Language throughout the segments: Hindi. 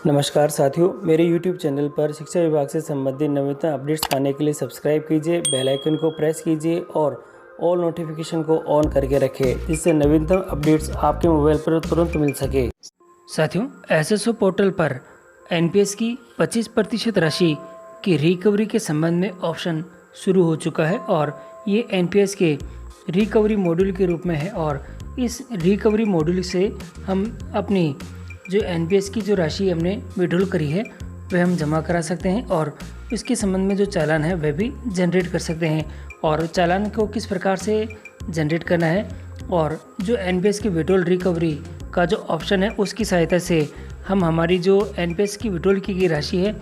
नमस्कार साथियों, मेरे YouTube चैनल पर शिक्षा विभाग से संबंधित नवीनतम अपडेट्स पाने के लिए सब्सक्राइब कीजिए, बेल आइकन को प्रेस कीजिए और ऑल नोटिफिकेशन को ऑन करके रखें, जिससे नवीनतम अपडेट्स आपके मोबाइल पर तुरंत मिल सके। साथियों, एसएसओ पोर्टल पर एनपीएस की 25% राशि की रिकवरी के संबंध में ऑप्शन शुरू हो चुका है और ये एनपीएस के रिकवरी मॉड्यूल के रूप में है और इस रिकवरी मॉड्यूल से हम अपनी जो एनपीएस की जो राशि हमने विड्रॉल करी है वह हम जमा करा सकते हैं और इसके संबंध में जो चालान है वह भी जनरेट कर सकते हैं। और चालान को किस प्रकार से जनरेट करना है और जो एनपीएस की विड्रॉल रिकवरी का जो ऑप्शन है उसकी सहायता से हम हमारी जो एनपीएस की विड्रॉल की गई राशि है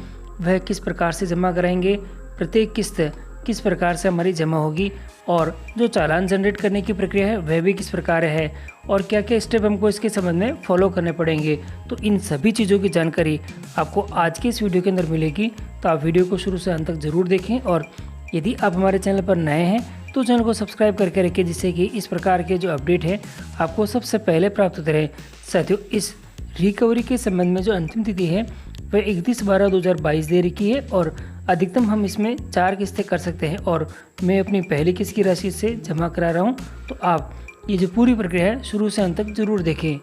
वह किस प्रकार से जमा कराएंगे, प्रत्येक किस्त किस प्रकार से हमारी जमा होगी और जो चालान जनरेट करने की प्रक्रिया है वह भी किस प्रकार है और क्या क्या स्टेप हमको इसके संबंध में फॉलो करने पड़ेंगे। तो इन सभी चीज़ों की जानकारी आपको आज के इस वीडियो के अंदर मिलेगी, तो आप वीडियो को शुरू से अंत तक ज़रूर देखें। और यदि आप हमारे चैनल पर नए हैं तो चैनल को सब्सक्राइब करके रखें, जिससे कि इस प्रकार के जो अपडेट है आपको सबसे पहले प्राप्त होते रहे। साथियों, इस रिकवरी के संबंध में जो अंतिम तिथि है वह 31/12/2022 दे रखी है और अधिकतम हम इसमें 4 किस्तें कर सकते हैं और मैं अपनी पहली किस्त की राशि से जमा करा रहा हूं, तो आप ये जो पूरी प्रक्रिया है शुरू से अंत तक ज़रूर देखें।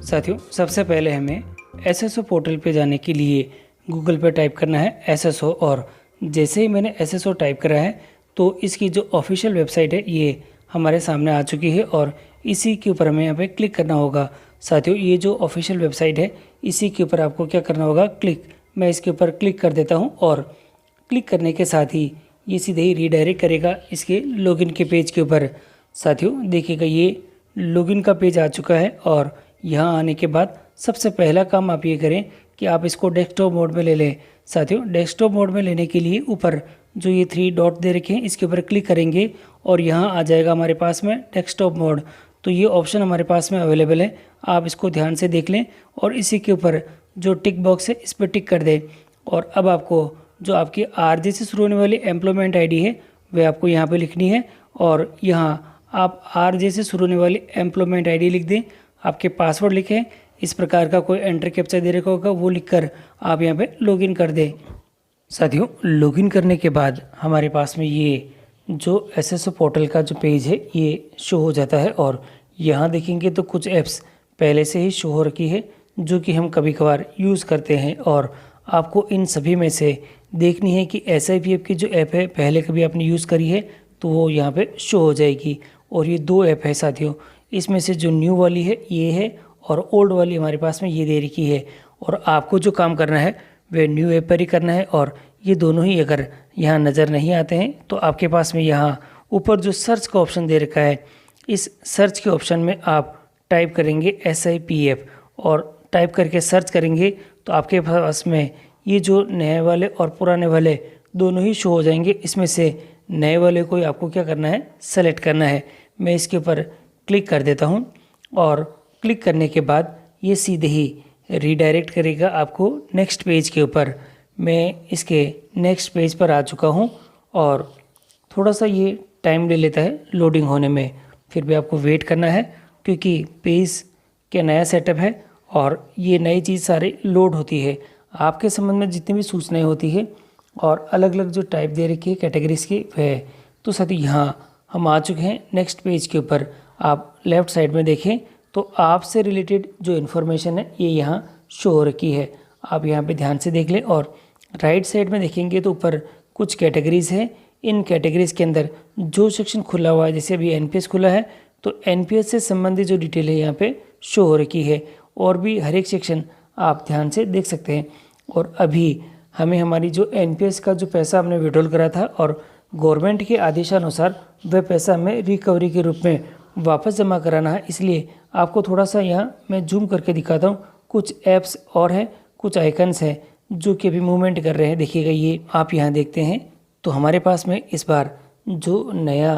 साथियों, सबसे पहले हमें एसएसओ पोर्टल पे जाने के लिए गूगल पे टाइप करना है एसएसओ, और जैसे ही मैंने एसएसओ टाइप करा है तो इसकी जो ऑफिशियल वेबसाइट है ये हमारे सामने आ चुकी है और इसी के ऊपर हमें यहाँ पे क्लिक करना होगा। साथियों, ये जो ऑफिशियल वेबसाइट है इसी के ऊपर आपको क्या करना होगा, क्लिक। मैं इसके ऊपर क्लिक कर देता हूँ और क्लिक करने के साथ ही ये सीधे ही रीडायरेक्ट करेगा इसके लॉगिन के पेज के ऊपर। साथियों, देखिएगा ये लॉगिन का पेज आ चुका है और यहाँ आने के बाद सबसे पहला काम आप ये करें कि आप इसको डेस्कटॉप मोड में ले लें। साथियों, डेस्कटॉप मोड में लेने के लिए ऊपर जो ये 3 डॉट दे रखे हैं इसके ऊपर क्लिक करेंगे और यहाँ आ जाएगा हमारे पास में डेस्कटॉप मोड। तो ये ऑप्शन हमारे पास में अवेलेबल है, आप इसको ध्यान से देख लें और इसी के ऊपर जो टिक बॉक्स है इस पर टिक कर दें। और अब आपको जो आपकी आरजे से शुरू होने वाली एम्प्लॉयमेंट आईडी है वह आपको यहाँ पे लिखनी है और यहाँ आप आरजे से शुरू होने वाली एम्प्लॉयमेंट आईडी लिख दें। आपके पासवर्ड लिखें, इस प्रकार का कोई एंटर कैप्चा दे रखा होगा वो लिखकर आप यहाँ पे लॉगिन कर दें। साथियों, लॉगिन करने के बाद हमारे पास में ये जो एसएसओ पोर्टल का जो पेज है ये शो हो जाता है और यहाँ देखेंगे तो कुछ ऐप्स पहले से ही शो हो रखी है जो कि हम कभी कभार यूज़ करते हैं और आपको इन सभी में से देखनी है कि SIPF की जो ऐप है पहले कभी आपने यूज़ करी है तो वो यहाँ पे शो हो जाएगी। और ये 2 ऐप है साथियों, इसमें से जो न्यू वाली है ये है और ओल्ड वाली हमारे पास में ये दे रखी है और आपको जो काम करना है वह न्यू ऐप पर ही करना है। और ये दोनों ही अगर यहाँ नज़र नहीं आते हैं तो आपके पास में यहाँ ऊपर जो सर्च का ऑप्शन दे रखा है इस सर्च के ऑप्शन में आप टाइप करेंगे SIPF और टाइप करके सर्च करेंगे तो आपके पास में ये जो नए वाले और पुराने वाले दोनों ही शो हो जाएंगे। इसमें से नए वाले को आपको क्या करना है, सेलेक्ट करना है। मैं इसके ऊपर क्लिक कर देता हूँ और क्लिक करने के बाद ये सीधे ही रीडायरेक्ट करेगा आपको नेक्स्ट पेज के ऊपर। मैं इसके नेक्स्ट पेज पर आ चुका हूँ और थोड़ा सा ये टाइम ले लेता है लोडिंग होने में, फिर भी आपको वेट करना है क्योंकि पेज के नया सेटअप है और ये नई चीज़ सारी लोड होती है। आपके संबंध में जितनी भी सूचनाएं होती है और अलग अलग जो टाइप दे रखी है कैटेगरीज की वह, तो साथ ही यहाँ हम आ चुके हैं नेक्स्ट पेज के ऊपर। आप लेफ़्ट साइड में देखें तो आपसे रिलेटेड जो इन्फॉर्मेशन है ये यहाँ शो हो रखी है, आप यहाँ पे ध्यान से देख लें। और राइट साइड में देखेंगे तो ऊपर कुछ कैटेगरीज़ हैं, इन कैटेगरीज़ के अंदर जो सेक्शन खुला हुआ है, जैसे अभी एनपीएस खुला है तो एनपीएस से संबंधित जो डिटेल है यहाँ पे शो हो रखी है और भी हर एक सेक्शन आप ध्यान से देख सकते हैं। और अभी हमें हमारी जो एनपीएस का जो पैसा हमने विड्रॉल करा था और गवर्नमेंट के आदेशानुसार वह पैसा हमें रिकवरी के रूप में वापस जमा कराना है, इसलिए आपको थोड़ा सा यहाँ मैं जूम करके दिखाता हूँ। कुछ ऐप्स और हैं, कुछ आइकन्स हैं जो कि अभी मूवमेंट कर रहे हैं। देखिएगा ये आप यहाँ देखते हैं तो हमारे पास में इस बार जो नया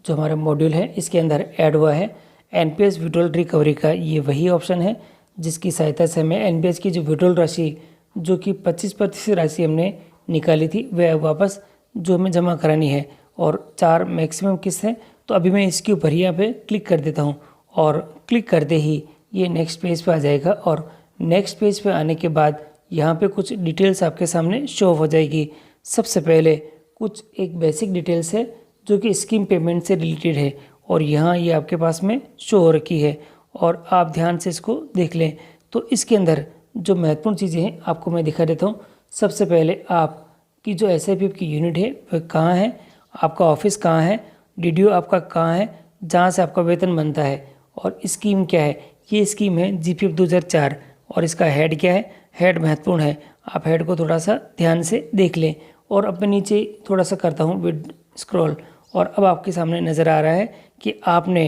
जो हमारा मॉड्यूल है इसके अंदर ऐड हुआ है एनपीएस विड्रॉल रिकवरी का। ये वही ऑप्शन है जिसकी सहायता से हमें एनपीएस की जो विड्रॉल राशि जो कि 25% राशि हमने निकाली थी वह वापस जो हमें जमा करानी है और 4 मैक्सिमम किस्त है। तो अभी मैं इसके ऊपर ही यहाँ पे क्लिक कर देता हूँ और क्लिक करते ही ये नेक्स्ट पेज पे आ जाएगा और नेक्स्ट पेज पे आने के बाद यहाँ पे कुछ डिटेल्स आपके सामने शो हो जाएगी। सबसे पहले कुछ एक बेसिक डिटेल्स है जो कि स्कीम पेमेंट से रिलेटेड है और यहाँ ये आपके पास में शो हो रखी है और आप ध्यान से इसको देख लें। तो इसके अंदर जो महत्वपूर्ण चीज़ें हैं आपको मैं दिखा देता हूँ। सबसे पहले आपकी जो SIP की यूनिट है वह कहाँ है, आपका ऑफिस कहाँ है, DDO आपका कहाँ है जहाँ से आपका वेतन बनता है, और स्कीम क्या है। ये स्कीम है GPF 2004 और इसका हेड क्या है। हेड महत्वपूर्ण है, आप हेड को थोड़ा सा ध्यान से देख लें। और अब मैं नीचे थोड़ा सा करता हूँ विद स्क्रॉल और अब आपके सामने नज़र आ रहा है कि आपने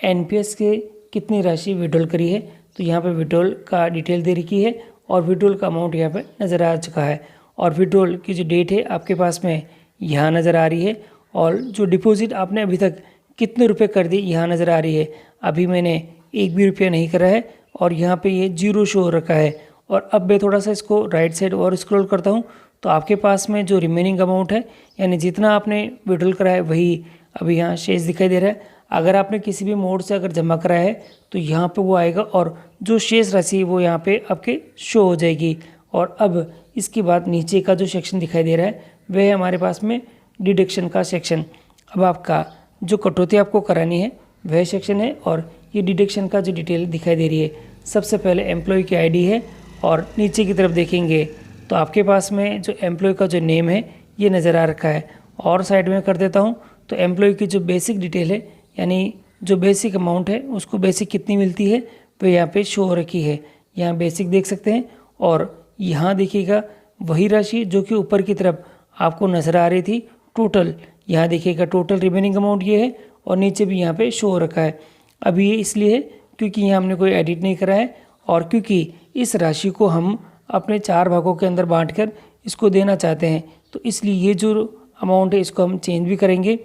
NPS के कितनी राशि विड्रॉल करी है। तो यहाँ पे विड्रॉल का डिटेल दे रखी है और विड्रॉल का अमाउंट यहाँ पे नज़र आ चुका है और विड्रॉल की जो डेट है आपके पास में यहाँ नज़र आ रही है और जो डिपॉजिट आपने अभी तक कितने रुपए कर दी यहाँ नज़र आ रही है। अभी मैंने एक भी रुपया नहीं करा है और यहाँ पे ये 0 शो हो रखा है। और अब मैं थोड़ा सा इसको राइट साइड और स्क्रॉल करता हूँ तो आपके पास में जो रिमेनिंग अमाउंट है यानी जितना आपने विड्रॉल करा है वही अभी यहाँ शेष दिखाई दे रहा है। अगर आपने किसी भी मोड से अगर जमा करा है तो यहाँ पे वो आएगा और जो शेष राशि वो यहाँ पे आपके शो हो जाएगी। और अब इसके बाद नीचे का जो सेक्शन दिखाई दे रहा है वह है हमारे पास में डिडक्शन का सेक्शन। अब आपका जो कटौती आपको करानी है वह सेक्शन है और ये डिडक्शन का जो डिटेल दिखाई दे रही है। सबसे पहले एम्प्लॉय की ID है और नीचे की तरफ देखेंगे तो आपके पास में जो एम्प्लॉय का जो नेम है ये नज़र आ रखा है। और साइड में कर देता हूँ तो एम्प्लॉय की जो बेसिक डिटेल है यानी जो बेसिक अमाउंट है उसको बेसिक कितनी मिलती है वो यहाँ पे शो हो रखी है। यहाँ बेसिक देख सकते हैं और यहाँ देखिएगा वही राशि जो कि ऊपर की तरफ आपको नज़र आ रही थी टोटल। यहाँ देखिएगा टोटल रिमेनिंग अमाउंट ये है और नीचे भी यहाँ पे शो हो रखा है। अब ये इसलिए है क्योंकि यहाँ हमने कोई एडिट नहीं करा है और क्योंकि इस राशि को हम अपने 4 भागों के अंदर बांटकर इसको देना चाहते हैं तो इसलिए ये जो अमाउंट है इसको हम चेंज भी करेंगे।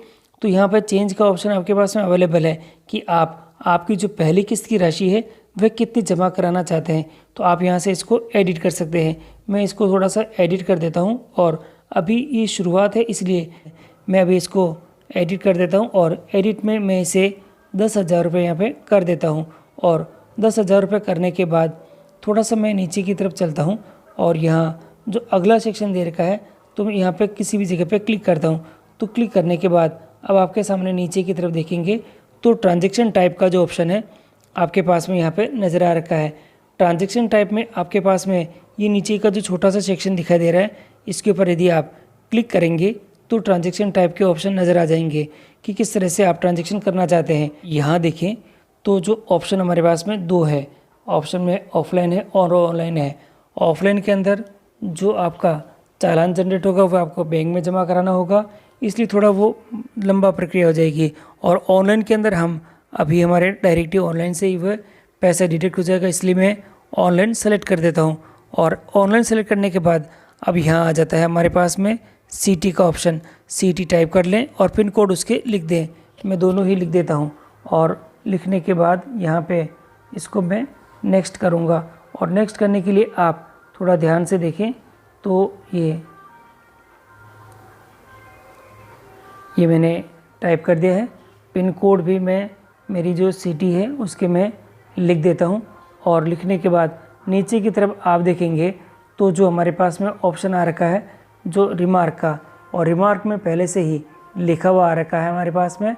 तो यहाँ पर चेंज का ऑप्शन आपके पास में अवेलेबल है कि आपकी जो पहली किस्त की राशि है वह कितनी जमा कराना चाहते हैं। तो आप यहाँ से इसको एडिट कर सकते हैं। मैं इसको थोड़ा सा एडिट कर देता हूँ और अभी ये शुरुआत है इसलिए मैं अभी इसको एडिट कर देता हूँ और एडिट में मैं इसे 10,000 रुपये यहाँ पे कर देता हूँ। और 10,000 रुपये करने के बाद थोड़ा सा मैं नीचे की तरफ चलता हूँ और यहाँ जो अगला सेक्शन दे रखा है तो मैं यहाँ पे किसी भी जगह पे क्लिक करता हूँ। तो क्लिक करने के बाद अब आपके सामने नीचे की तरफ देखेंगे तो ट्रांजैक्शन टाइप का जो ऑप्शन है आपके पास में यहाँ पे नज़र आ रखा है। ट्रांजैक्शन टाइप में आपके पास में ये नीचे का जो छोटा सा सेक्शन दिखाई दे रहा है इसके ऊपर यदि आप क्लिक करेंगे तो ट्रांजैक्शन टाइप के ऑप्शन नज़र आ जाएंगे कि किस तरह से आप ट्रांजैक्शन करना चाहते हैं। यहाँ देखें तो जो ऑप्शन हमारे पास में 2 है, ऑप्शन में ऑफलाइन है और ऑनलाइन है। ऑफलाइन के अंदर जो आपका चालान जनरेट होगा वो आपको बैंक में जमा कराना होगा इसलिए थोड़ा वो लंबा प्रक्रिया हो जाएगी। और ऑनलाइन के अंदर हम अभी हमारे डायरेक्टली ऑनलाइन से ही वह पैसा डिडक्ट हो जाएगा इसलिए मैं ऑनलाइन सेलेक्ट कर देता हूँ। और ऑनलाइन सेलेक्ट करने के बाद अब यहाँ आ जाता है हमारे पास में सिटी का ऑप्शन। सिटी टाइप कर लें और पिन कोड उसके लिख दें। मैं दोनों ही लिख देता हूँ और लिखने के बाद यहाँ पे इसको मैं नेक्स्ट करूँगा। और नेक्स्ट करने के लिए आप थोड़ा ध्यान से देखें तो ये मैंने टाइप कर दिया है। पिन कोड भी मैं मेरी जो सिटी है उसके मैं लिख देता हूँ। और लिखने के बाद नीचे की तरफ आप देखेंगे तो जो हमारे पास में ऑप्शन आ रखा है जो रिमार्क का, और रिमार्क में पहले से ही लिखा हुआ आ रखा है हमारे पास में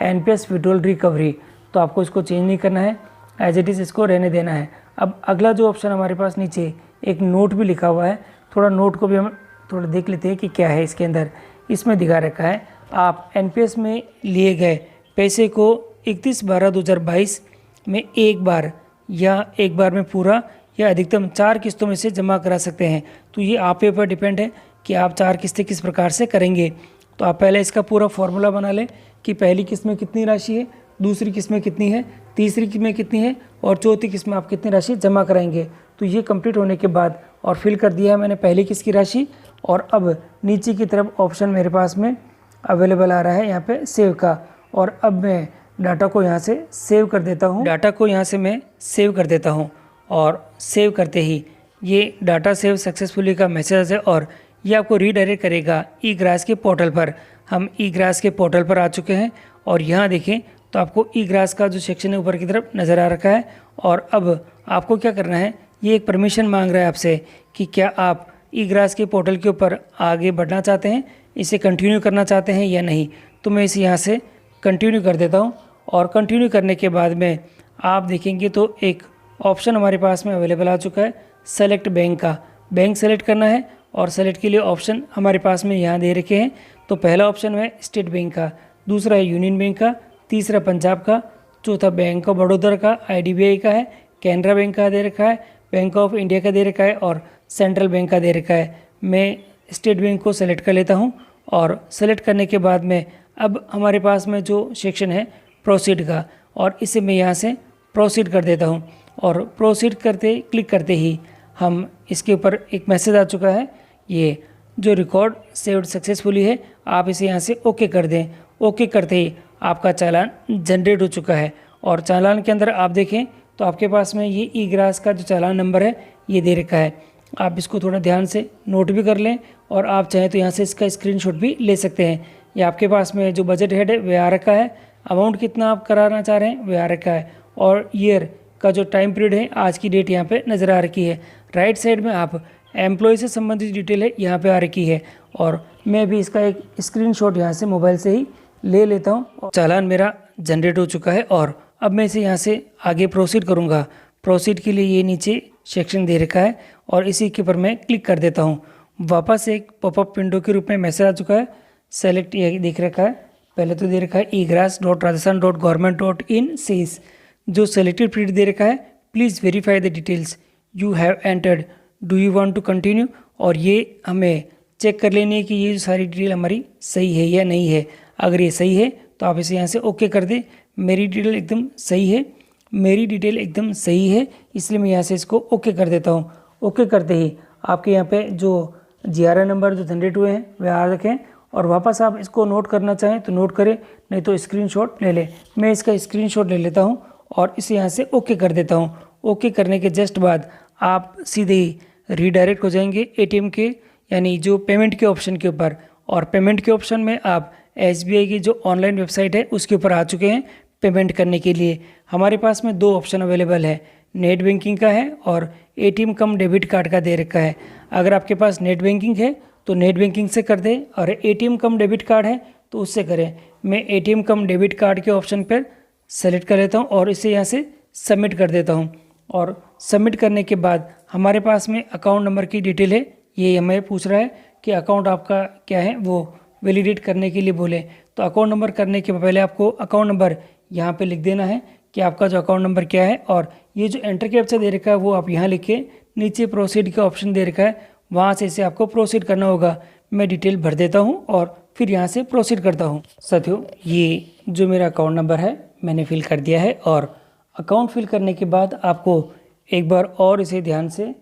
NPS विड्रॉल रिकवरी। तो आपको इसको चेंज नहीं करना है, एज इट इज़ इसको रहने देना है। अब अगला जो ऑप्शन हमारे पास नीचे एक नोट भी लिखा हुआ है, थोड़ा नोट को भी हम थोड़ा देख लेते हैं कि क्या है इसके अंदर। इसमें दिखा रखा है आप NPS में लिए गए पैसे को 31/12/2022 में एक बार में पूरा या अधिकतम 4 किस्तों में से जमा करा सकते हैं। तो ये आप पे ऊपर डिपेंड है कि आप 4 किस्तें किस प्रकार से करेंगे। तो आप पहले इसका पूरा फॉर्मूला बना लें कि पहली किस्त में कितनी राशि है, दूसरी किस्त में कितनी है, तीसरी किस्त में कितनी है और चौथी किस्त में आप कितनी राशि जमा कराएंगे। तो ये कंप्लीट होने के बाद और फिल कर दिया है मैंने पहली किस्त की राशि। और अब नीचे की तरफ ऑप्शन मेरे पास में अवेलेबल आ रहा है यहाँ पे सेव का। और अब मैं डाटा को यहाँ से सेव कर देता हूँ। डाटा को यहाँ से मैं सेव कर देता हूँ और सेव करते ही ये डाटा सेव सक्सेसफुली का मैसेज है और ये आपको रीडायरेक्ट करेगा ई-ग्रास के पोर्टल पर। हम ई-ग्रास के पोर्टल पर आ चुके हैं और यहाँ देखें तो आपको ई-ग्रास का जो सेक्शन है ऊपर की तरफ नज़र आ रखा है। और अब आपको क्या करना है, ये एक परमिशन मांग रहा है आपसे कि क्या आप ई ग्रास के पोर्टल के ऊपर आगे बढ़ना चाहते हैं, इसे कंटिन्यू करना चाहते हैं या नहीं। तो मैं इसे यहाँ से कंटिन्यू कर देता हूँ और कंटिन्यू करने के बाद में आप देखेंगे तो एक ऑप्शन हमारे पास में अवेलेबल आ चुका है सेलेक्ट बैंक का। बैंक सेलेक्ट करना है और सेलेक्ट के लिए ऑप्शन हमारे पास में यहाँ दे रखे हैं। तो पहला ऑप्शन है स्टेट बैंक का, दूसरा है यूनियन बैंक का, तीसरा पंजाब का, चौथा बैंक ऑफ बड़ौदा का, IDBI का है, कैनरा बैंक का दे रखा है, बैंक ऑफ इंडिया का दे रखा है और सेंट्रल बैंक का दे रखा है। मैं स्टेट बैंक को सेलेक्ट कर लेता हूँ और सेलेक्ट करने के बाद में अब हमारे पास में जो सेक्शन है प्रोसीड का, और इसे मैं यहाँ से प्रोसीड कर देता हूँ। और प्रोसीड करते क्लिक करते ही हम इसके ऊपर एक मैसेज आ चुका है, ये जो रिकॉर्ड सेव्ड सक्सेसफुली है, आप इसे यहाँ से ओके कर दें। ओके करते ही आपका चालान जनरेट हो चुका है और चालान के अंदर आप देखें तो आपके पास में ये ई ग्रास का जो चालान नंबर है ये दे रखा है। आप इसको थोड़ा ध्यान से नोट भी कर लें और आप चाहें तो यहाँ से इसका स्क्रीनशॉट भी ले सकते हैं। ये आपके पास में जो बजट हेड है वह आ रखा है, अमाउंट कितना आप कराना चाह रहे हैं वह आ रखा है और ईयर का जो टाइम पीरियड है आज की डेट यहाँ पे नज़र आ रखी है। राइट साइड में आप एम्प्लॉय से संबंधित डिटेल है यहाँ पे आ रखी है और मैं भी इसका एक स्क्रीनशॉट यहाँ से मोबाइल से ही ले लेता हूँ। चालान मेरा जनरेट हो चुका है और अब मैं इसे यहाँ से आगे प्रोसीड करूँगा। प्रोसीड के लिए ये नीचे सेक्शन दे रखा है और इसी के ऊपर मैं क्लिक कर देता हूँ। वापस एक पॉपअप विंडो के रूप में मैसेज आ चुका है, सेलेक्ट ये दिख रखा है। पहले तो दे रखा है egras.rajasthan.government.in सेज, जो सेलेक्टेड पीरियड दे रखा है, please verify the details you have entered, do you want to continue. और ये हमें चेक कर लेनी है कि ये जो सारी डिटेल हमारी सही है या नहीं है। अगर ये सही है तो आप इसे यहाँ से ओके कर दें। मेरी डिटेल एकदम सही है, मेरी डिटेल एकदम सही है, इसलिए मैं यहाँ से इसको ओके कर देता हूँ। ओके करते ही आपके यहाँ पे जो GRI नंबर जो जनरेट हुए हैं वे आ रखे हैं और वापस आप इसको नोट करना चाहें तो नोट करें, नहीं तो स्क्रीनशॉट ले लें। मैं इसका स्क्रीनशॉट ले लेता हूँ और इसे यहाँ से ओके कर देता हूँ। ओके करने के जस्ट बाद आप सीधे ही रीडायरेक्ट हो जाएंगे ATM के यानी जो पेमेंट के ऑप्शन के ऊपर, और पेमेंट के ऑप्शन में आप SBI की जो ऑनलाइन वेबसाइट है उसके ऊपर आ चुके हैं। पेमेंट करने के लिए हमारे पास में दो ऑप्शन अवेलेबल है, नेट बैंकिंग का है और ATM कम डेबिट कार्ड का दे रखा है। अगर आपके पास नेट बैंकिंग है तो नेट बैंकिंग से कर दें और ATM कम डेबिट कार्ड है तो उससे करें। मैं ATM कम डेबिट कार्ड के ऑप्शन पर सेलेक्ट कर लेता हूँ और इसे यहाँ से सबमिट कर देता हूँ। और सबमिट करने के बाद हमारे पास में अकाउंट नंबर की डिटेल है, ये हमें पूछ रहा है कि अकाउंट आपका क्या है वो वैलिडेट करने के लिए बोले। तो अकाउंट नंबर करने के पहले आपको अकाउंट नंबर यहाँ पे लिख देना है कि आपका जो अकाउंट नंबर क्या है, और ये जो एंटर कैप्चा दे रखा है वो आप यहाँ लिख के नीचे प्रोसीड का ऑप्शन दे रखा है, वहाँ से इसे आपको प्रोसीड करना होगा। मैं डिटेल भर देता हूँ और फिर यहाँ से प्रोसीड करता हूँ। साथियों, ये जो मेरा अकाउंट नंबर है मैंने फिल कर दिया है और अकाउंट फिल करने के बाद आपको एक बार और इसे ध्यान से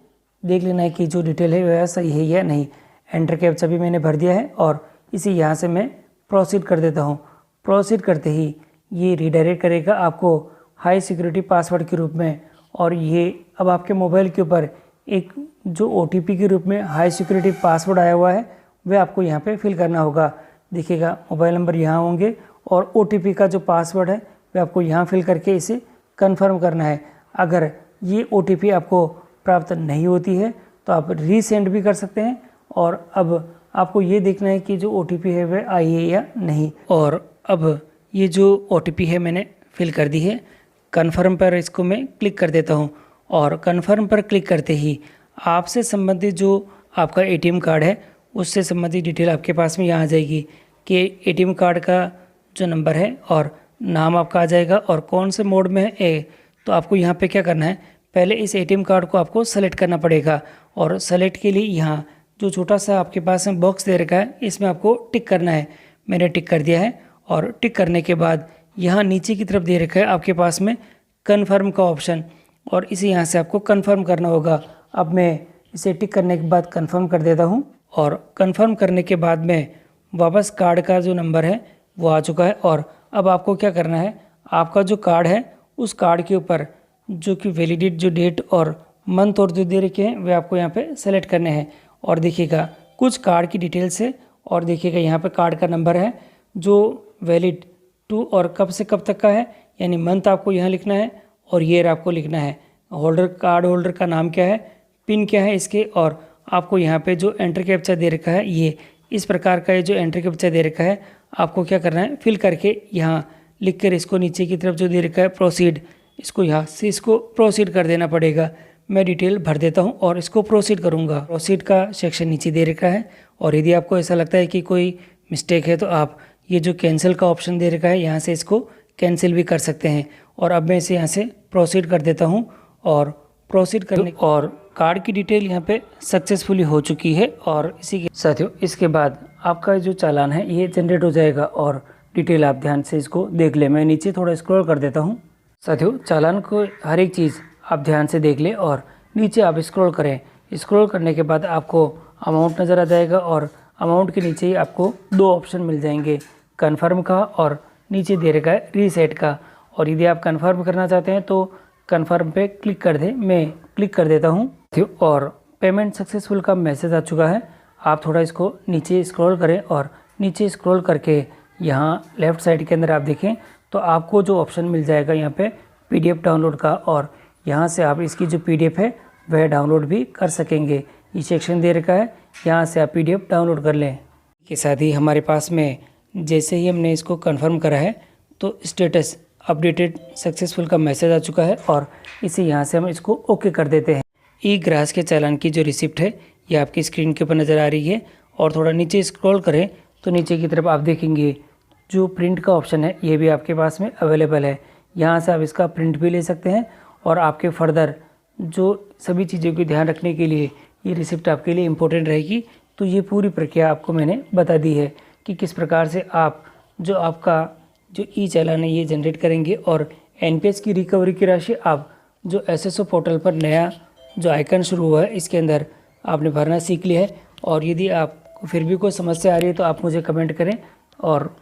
देख लेना है कि जो डिटेल है वह सही है या नहीं। एंटर कैप्चा भी मैंने भर दिया है और इसे यहाँ से मैं प्रोसीड कर देता हूँ। प्रोसीड करते ही ये रीडायरेक्ट करेगा आपको हाई सिक्योरिटी पासवर्ड के रूप में, और ये अब आपके मोबाइल के ऊपर एक जो OTP के रूप में हाई सिक्योरिटी पासवर्ड आया हुआ है वह आपको यहाँ पे फिल करना होगा। देखिएगा मोबाइल नंबर यहाँ होंगे और OTP का जो पासवर्ड है वह आपको यहाँ फिल करके इसे कंफर्म करना है। अगर ये OTP आपको प्राप्त नहीं होती है तो आप रीसेंड भी कर सकते हैं, और अब आपको ये देखना है कि जो OTP है वह आई है या नहीं। और अब ये जो OTP है मैंने फिल कर दी है। कन्फर्म पर इसको मैं क्लिक कर देता हूँ और कन्फर्म पर क्लिक करते ही आपसे संबंधित जो आपका ATM कार्ड है उससे संबंधित डिटेल आपके पास में यहाँ आ जाएगी कि ATM कार्ड का जो नंबर है और नाम आपका आ जाएगा और कौन से मोड में है। तो आपको यहाँ पे क्या करना है, पहले इस ATM कार्ड को आपको सेलेक्ट करना पड़ेगा और सेलेक्ट के लिए यहाँ जो छोटा सा आपके पास में बॉक्स दे रखा है इसमें आपको टिक करना है। मैंने टिक कर दिया है और टिक करने के बाद यहाँ नीचे की तरफ दे रखा है आपके पास में कन्फर्म का ऑप्शन, और इसे यहाँ से आपको कन्फर्म करना होगा। अब मैं इसे टिक करने के बाद कन्फर्म कर देता हूँ और कन्फर्म करने के बाद में वापस कार्ड का जो नंबर है वो आ चुका है। और अब आपको क्या करना है, आपका जो कार्ड है उस कार्ड के ऊपर जो कि वैलिडेट जो डेट और मंथ और जो दे रखे हैं वे आपको यहाँ पे सेलेक्ट करने हैं। और देखिएगा कुछ कार्ड की डिटेल्स है और देखिएगा यहाँ पे कार्ड का नंबर है जो वैलिड टू और कब से कब तक का है, यानी मंथ आपको यहाँ लिखना है और ईयर आपको लिखना है। होल्डर कार्ड होल्डर का नाम क्या है, पिन क्या है इसके, और आपको यहाँ पे जो एंटर कैप्चा दे रखा है ये इस प्रकार का, ये जो एंटर कैप्चा दे रखा है आपको क्या करना है, फिल करके यहाँ लिख कर इसको नीचे की तरफ जो दे रखा है प्रोसीड, इसको यहाँ से इसको प्रोसीड कर देना पड़ेगा। मैं डिटेल भर देता हूँ और इसको प्रोसीड करूँगा। प्रोसीड का सेक्शन नीचे दे रखा है, और यदि आपको ऐसा लगता है कि कोई मिस्टेक है तो आप ये जो कैंसिल का ऑप्शन दे रखा है यहाँ से इसको कैंसिल भी कर सकते हैं। और अब मैं इसे यहाँ से प्रोसीड कर देता हूँ, और प्रोसीड करने और कार्ड की डिटेल यहाँ पे सक्सेसफुली हो चुकी है। और इसी के साथियों इसके बाद आपका जो चालान है ये जनरेट हो जाएगा, और डिटेल आप ध्यान से इसको देख लें। मैं नीचे थोड़ा स्क्रॉल कर देता हूँ। साथियों चालान को हर एक चीज़ आप ध्यान से देख लें और नीचे आप स्क्रॉल करें। स्क्रॉल करने के बाद आपको अमाउंट नज़र आ जाएगा, और अमाउंट के नीचे ही आपको दो ऑप्शन मिल जाएंगे, कन्फर्म का और नीचे दे रखा है रीसेट का। और यदि आप कन्फर्म करना चाहते हैं तो कन्फर्म पे क्लिक कर दें। मैं क्लिक कर देता हूँ और पेमेंट सक्सेसफुल का मैसेज आ चुका है। आप थोड़ा इसको नीचे स्क्रॉल करें, और नीचे स्क्रॉल करके यहाँ लेफ़्ट साइड के अंदर आप देखें तो आपको जो ऑप्शन मिल जाएगा यहाँ पे PDF डाउनलोड का, और यहाँ से आप इसकी जो PDF है वह डाउनलोड भी कर सकेंगे। ये सेक्शन दे रखा है, यहाँ से आप PDF डाउनलोड कर लें। के साथ ही हमारे पास में जैसे ही हमने इसको कंफर्म करा है तो स्टेटस अपडेटेड सक्सेसफुल का मैसेज आ चुका है, और इसे यहाँ से हम इसको ओके कर देते हैं। ई ग्राहक के चालान की जो रिसिप्ट है ये आपकी स्क्रीन के ऊपर नज़र आ रही है, और थोड़ा नीचे स्क्रॉल करें तो नीचे की तरफ आप देखेंगे जो प्रिंट का ऑप्शन है ये भी आपके पास में अवेलेबल है। यहाँ से आप इसका प्रिंट भी ले सकते हैं, और आपके फर्दर जो सभी चीज़ों की ध्यान रखने के लिए ये रिसिप्ट आपके लिए इम्पोर्टेंट रहेगी। तो ये पूरी प्रक्रिया आपको मैंने बता दी है कि किस प्रकार से आप जो आपका जो ई चालान है ये जनरेट करेंगे, और NPS की रिकवरी की राशि आप जो SSO पोर्टल पर नया जो आइकन शुरू हुआ है इसके अंदर आपने भरना सीख लिया है। और यदि आपको फिर भी कोई समस्या आ रही है तो आप मुझे कमेंट करें, और